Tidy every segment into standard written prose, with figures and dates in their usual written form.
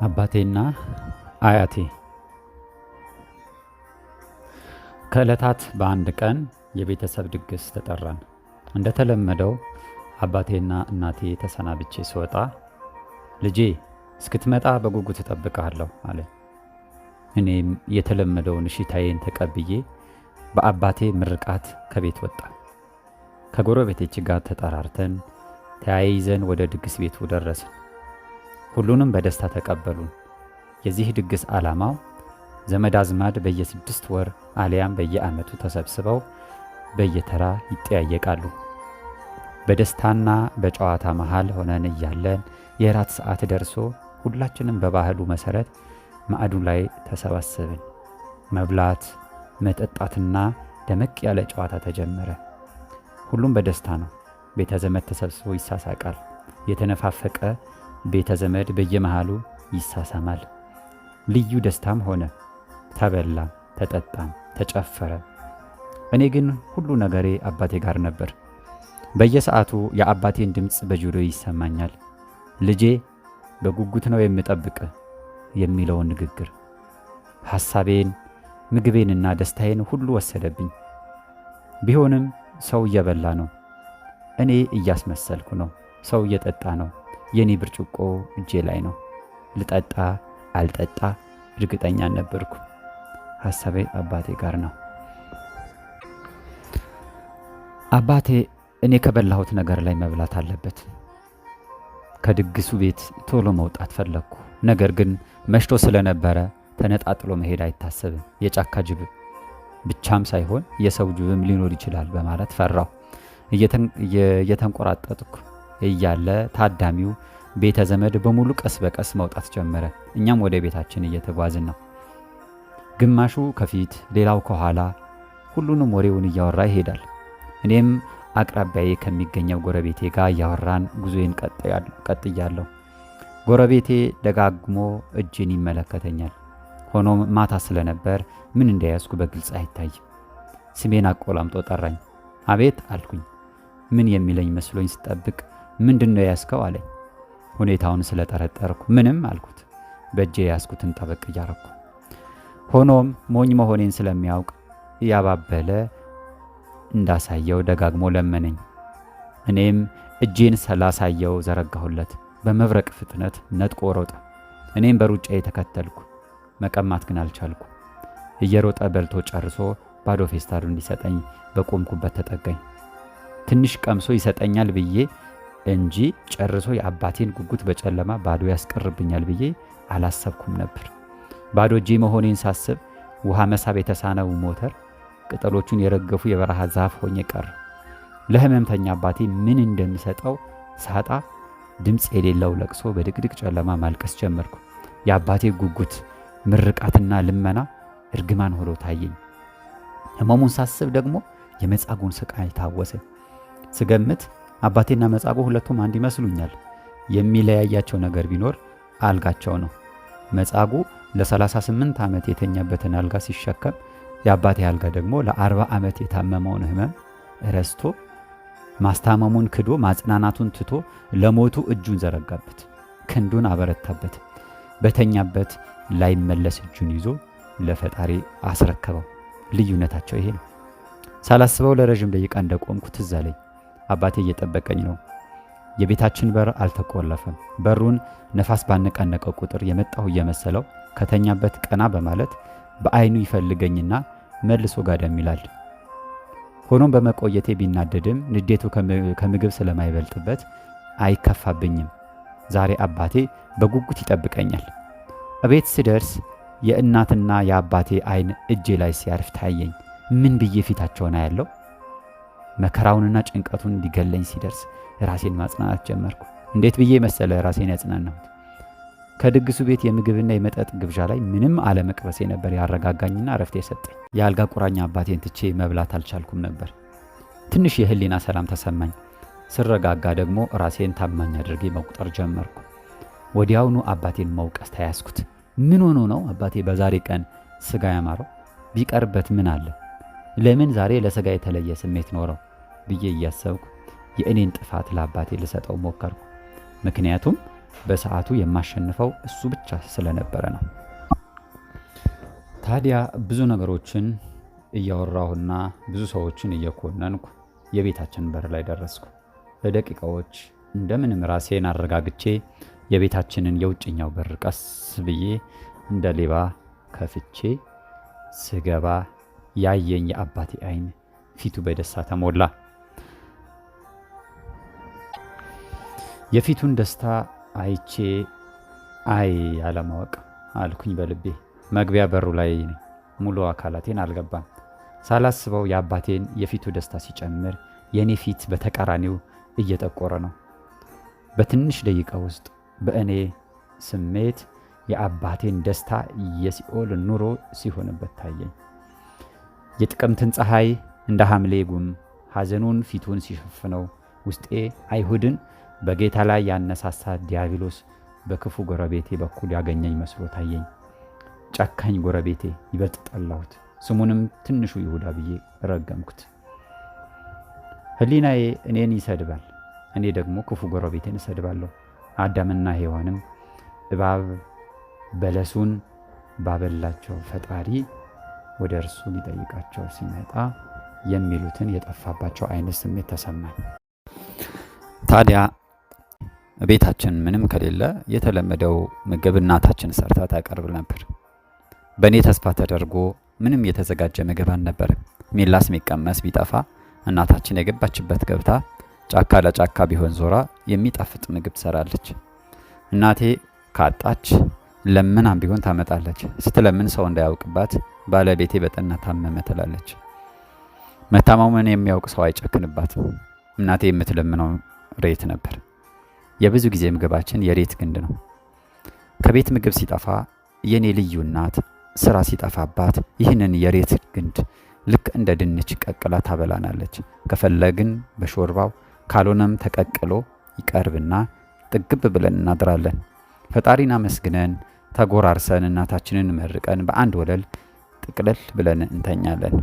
አባቴና አያቴ። ከዕለታት በአንድ ቀን የቤተሰብ ድግስ ተጠራን። እንደተለመደው አባቴና እናቴ ተሰናብቼ ስወጣ ልጄ እስክትመጣ በጉጉት እጠብቅሃለሁ አለ። እኔም የተለመደውን እሺታዬን ተቀብዬ በአባቴ ምርቃት ከቤት ወጣ። ከጎረቤቶች ጋር ተጠራርተን ተያይዘን ወደ ድግስ ቤቱ ደረስን። ሁሉንም በደስታ ተቀበሉን። የዚህ ድግስ ዓላማው ዘመድ አዝማድ በየ6 ወር አሊያም በየዓመቱ ተሰብስበው በየተራ ይጠያየቃሉ። በደስታና በጨዋታ መሃል ሆነን እያለን የራት ሰዓት ደርሶ ሁላችንም በባህሉ መሰረት ማዕዱ ላይ ተሰባሰብን። መብላት፣ መጠጣትና ደመቅ ያለ ጨዋታ ተጀመረ። ሁሉም በደስታ ነው። ቤተ ዘመድ ተሰብስቦ ይሳሳቃል። የተነፋፈቀ ቤተ ዘመድ በየመሃሉ ይሳሳማል። ልዩ ደስታም ሆነ። ተበላም፣ ተጠጣም፣ ተጨፈረ። እኔ ግን ሁሉ ነገሬ አባቴ ጋር ነበር። በየሰዓቱ የአባቴን ድምፅ በጆሮዬ ይሰማኛል። ልጄ በጉጉት ነው የምጠብቅ የሚለውን ንግግር። ሐሳቤን፣ ምግቤንና ደስታዬን ሁሉ ወሰደብኝ። ቢሆንም ሰው እየበላ ነው፣ እኔ እያስመሰልኩ ነው። ሰው እየጠጣ ነው፣ የኔ ብርጭቆ እጄ ላይ ነው። ልጠጣ አልጠጣ እርግጠኛ ነበርኩ። ሐሳቤ አባቴ ጋር ነው። አባቴ እኔ ከበላሁት ነገር ላይ መብላት አለበት። ከድግሱ ቤት ቶሎ መውጣት ፈለግኩ። ነገር ግን መሽቶ ስለነበረ ተነጣጥሎ መሄድ አይታሰብም። የጫካ ጅብ ብቻም ሳይሆን የሰው ጅብም ሊኖር ይችላል በማለት ፈራሁ። እየተንቆራጠጥኩ እያለ ታዳሚው ቤተ ዘመድ በሙሉ ቀስ በቀስ መውጣት ጀመረ። እኛም ወደ ቤታችን እየተጓዝን ነው። ግማሹ ከፊት ሌላው ከኋላ፣ ሁሉንም ወሬውን እያወራ ይሄዳል። እኔም አቅራቢያዬ ከሚገኘው ጎረቤቴ ጋር እያወራን ጉዞዬን ቀጥያለሁ። ጎረቤቴ ደጋግሞ እጄን ይመለከተኛል። ሆኖም ማታ ስለነበር ምን እንደያዝኩ በግልጽ አይታይም። ስሜን አቆላምጦ ጠራኝ። አቤት አልኩኝ። ምን የሚለኝ መስሎኝ ስጠብቅ ምንድነው ያዝከው አለኝ። ሁኔታውን ስለጠረጠርኩ ምንም አልኩት፣ በእጄ ያዝኩትን ጠበቅ እያረኩ። ሆኖም ሞኝ መሆኔን ስለሚያውቅ እያባበለ እንዳሳየው ደጋግሞ ለመነኝ። እኔም እጄን ስላሳየው ዘረጋሁለት። በመብረቅ ፍጥነት ነጥቆ ሮጠ። እኔም በሩጫ የተከተልኩ። መቀማት ግን አልቻልኩ። እየሮጠ በልቶ ጨርሶ ባዶ ፌስታሉ እንዲሰጠኝ በቆምኩበት ተጠጋኝ። ትንሽ ቀምሶ ይሰጠኛል ብዬ እንጂ ጨርሶ የአባቴን ጉጉት በጨለማ ባዶ ያስቀርብኛል ብዬ አላሰብኩም ነበር። ባዶ እጄ መሆኔን ሳስብ ውሃ መሳብ የተሳነው ሞተር ቅጠሎቹን የረገፉ የበረሃ ዛፍ ሆኜ ቀረ። ለህመምተኛ አባቴ ምን እንደምሰጠው ሳጣ ድምፅ የሌለው ለቅሶ በድቅድቅ ጨለማ ማልቀስ ጀመርኩ። የአባቴ ጉጉት፣ ምርቃትና ልመና እርግማን ሆኖ ታየኝ። ህመሙን ሳስብ ደግሞ የመጻጉን ስቃይ ታወሰ። ስገምት አባቴና መጻጉ ሁለቱም አንድ ይመስሉኛል። የሚለያያቸው ነገር ቢኖር አልጋቸው ነው። መጻጉ ለ38 ዓመት የተኛበትን አልጋ ሲሸከም፣ የአባቴ አልጋ ደግሞ ለ40 ዓመት የታመመውን ህመም ረስቶ ማስታመሙን ክዶ ማጽናናቱን ትቶ ለሞቱ እጁን ዘረጋበት፣ ክንዱን አበረታበት። በተኛበት ላይመለስ እጁን ይዞ ለፈጣሪ አስረከበው። ልዩነታቸው ይሄ ነው። ሳላስበው ለረጅም ደቂቃ እንደቆምኩ ትዝ አለኝ። አባቴ እየጠበቀኝ ነው። የቤታችን በር አልተቆለፈም። በሩን ነፋስ ባነቃነቀው ቁጥር የመጣሁ እየመሰለው ከተኛበት ቀና በማለት በአይኑ ይፈልገኝና መልሶ ጋደም ይላል። ሆኖም በመቆየቴ ቢናደድም ንዴቱ ከምግብ ስለማይበልጥበት አይከፋብኝም። ዛሬ አባቴ በጉጉት ይጠብቀኛል። እቤት ስደርስ የእናትና የአባቴ አይን እጄ ላይ ሲያርፍ ታየኝ። ምን ብዬ ፊታቸውን አያለው? መከራውንና ጭንቀቱን ሊገለኝ ሲደርስ ራሴን ማጽናናት ጀመርኩ። እንዴት ብዬ መሰለ ራሴን ያጽናናሁት? ከድግሱ ቤት የምግብና የመጠጥ ግብዣ ላይ ምንም አለመቅበሴ ነበር ያረጋጋኝና እረፍት የሰጠኝ። የአልጋ ቁራኛ አባቴን ትቼ መብላት አልቻልኩም ነበር። ትንሽ የህሊና ሰላም ተሰማኝ። ስረጋጋ ደግሞ ራሴን ታማኝ አድርጌ መቁጠር ጀመርኩ። ወዲያውኑ አባቴን መውቀስ ተያዝኩት። ምን ሆኖ ነው አባቴ በዛሬ ቀን ስጋ ያማረው? ቢቀርበት ምን አለ? ለምን ዛሬ ለስጋ የተለየ ስሜት ኖረው ብዬ እያሰብኩ የእኔን ጥፋት ለአባቴ ልሰጠው ሞከርኩ። ምክንያቱም በሰዓቱ የማሸንፈው እሱ ብቻ ስለነበረ ነው። ታዲያ ብዙ ነገሮችን እያወራሁና ብዙ ሰዎችን እየኮነንኩ የቤታችን በር ላይ ደረስኩ። ለደቂቃዎች እንደምንም ራሴን አረጋግቼ የቤታችንን የውጭኛው በር ቀስ ብዬ እንደ ሌባ ከፍቼ ስገባ ያየኝ የአባቴ ዓይን ፊቱ በደስታ ተሞላ። የፊቱን ደስታ አይቼ አይ ያለማወቅ አልኩኝ በልቤ። መግቢያ በሩ ላይ ነኝ። ሙሉ አካላቴን አልገባም። ሳላስበው የአባቴን የፊቱ ደስታ ሲጨምር የኔ ፊት በተቃራኒው እየጠቆረ ነው። በትንሽ ደቂቃ ውስጥ በእኔ ስሜት የአባቴን ደስታ የሲኦል ኑሮ ሲሆንበት ታየኝ። የጥቅምትን ፀሐይ እንደ ሐምሌ ጉም ሐዘኑን ፊቱን ሲሸፍነው ውስጤ አይሁድን በጌታ ላይ ያነሳሳ ዲያብሎስ በክፉ ጎረቤቴ በኩል ያገኘኝ መስሎ ታየኝ። ጨካኝ ጎረቤቴ ይበልጥ ጠላሁት። ስሙንም ትንሹ ይሁዳ ብዬ ረገምኩት። ሕሊናዬ እኔን ይሰድባል፣ እኔ ደግሞ ክፉ ጎረቤቴን እሰድባለሁ። አዳምና ሔዋንም እባብ በለሱን ባበላቸው ፈጣሪ ወደ እርሱ ሊጠይቃቸው ሲመጣ የሚሉትን የጠፋባቸው አይነት ስሜት ተሰማኝ። ታዲያ ቤታችን ምንም ከሌለ የተለመደው ምግብ እናታችን ሰርታ ታቀርብ ነበር። በእኔ ተስፋ ተደርጎ ምንም የተዘጋጀ ምግብ አልነበረም። ሚላስ ሚቀመስ ቢጠፋ እናታችን የገባችበት ገብታ ጫካ ለጫካ ቢሆን ዞራ የሚጣፍጥ ምግብ ትሰራለች። እናቴ ካጣች ለምናም ቢሆን ታመጣለች። ስትለምን ሰው እንዳያውቅባት ባለቤቴ በጠና ታመመ ትላለች። መታመሙን የሚያውቅ ሰው አይጨክንባትም። እናቴ የምትለምነው ሬት ነበር። የብዙ ጊዜ ምግባችን የሬት ግንድ ነው። ከቤት ምግብ ሲጠፋ የኔ ልዩ እናት ስራ ሲጠፋባት ይህንን የሬት ግንድ ልክ እንደ ድንች ቀቅላ ታበላናለች። ከፈለግን በሾርባው ካልሆነም ተቀቅሎ ይቀርብና ጥግብ ብለን እናድራለን። ፈጣሪን አመስግነን ተጎራርሰን እናታችንን መርቀን በአንድ ወለል ጥቅልል ብለን እንተኛለን።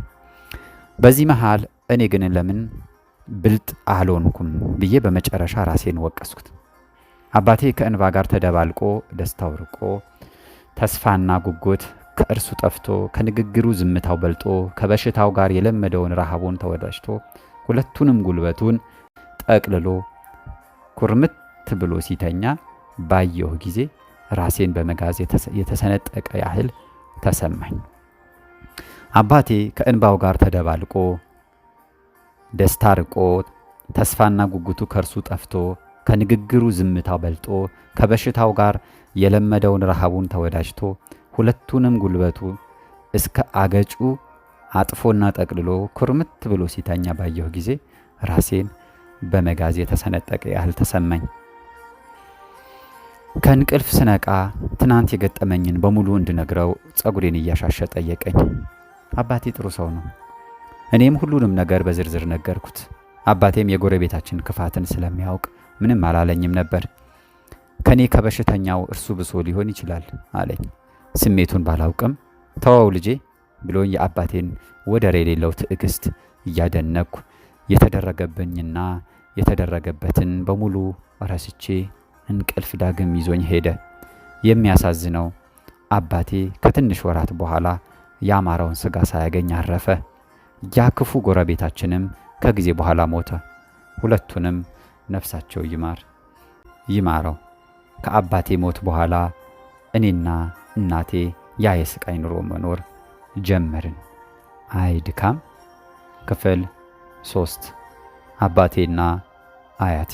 በዚህ መሃል እኔ ግን ለምን ብልጥ አልሆንኩም ብዬ በመጨረሻ ራሴን ወቀስኩት። አባቴ ከእንባ ጋር ተደባልቆ ደስታው ርቆ ተስፋና ጉጉት ከእርሱ ጠፍቶ ከንግግሩ ዝምታው በልጦ ከበሽታው ጋር የለመደውን ረሃቡን ተወዳጅቶ ሁለቱንም ጉልበቱን ጠቅልሎ ኩርምት ብሎ ሲተኛ ባየሁ ጊዜ ራሴን በመጋዝ የተሰነጠቀ ያህል ተሰማኝ። አባቴ ከእንባው ጋር ተደባልቆ ደስታ ርቆ ተስፋና ጉጉቱ ከእርሱ ጠፍቶ ከንግግሩ ዝምታው በልጦ ከበሽታው ጋር የለመደውን ረሃቡን ተወዳጅቶ ሁለቱንም ጉልበቱ እስከ አገጩ አጥፎና ጠቅልሎ ኩርምት ብሎ ሲተኛ ባየሁ ጊዜ ራሴን በመጋዝ የተሰነጠቀ ያህል ተሰማኝ። ከእንቅልፍ ስነቃ ትናንት የገጠመኝን በሙሉ እንድነግረው ጸጉሬን እያሻሸ ጠየቀኝ። አባቴ ጥሩ ሰው ነው። እኔም ሁሉንም ነገር በዝርዝር ነገርኩት። አባቴም የጎረቤታችን ክፋትን ስለሚያውቅ ምንም አላለኝም ነበር። ከኔ ከበሽተኛው እርሱ ብሶ ሊሆን ይችላል አለኝ። ስሜቱን ባላውቅም ተወው ልጄ ብሎኝ የአባቴን ወደር የሌለው ትዕግስት እያደነኩ የተደረገብኝና የተደረገበትን በሙሉ ረስቼ እንቅልፍ ዳግም ይዞኝ ሄደ። የሚያሳዝነው አባቴ ከትንሽ ወራት በኋላ ያማረውን ስጋ ሳያገኝ አረፈ። ያ ክፉ ጎረቤታችንም ከጊዜ በኋላ ሞተ። ሁለቱንም ነፍሳቸው ይማረው። ከአባቴ ሞት በኋላ እኔና እናቴ ያ የስቃይ ኑሮ መኖር ጀመርን። አይ ድካም። ክፍል 3 አባቴና አያቴ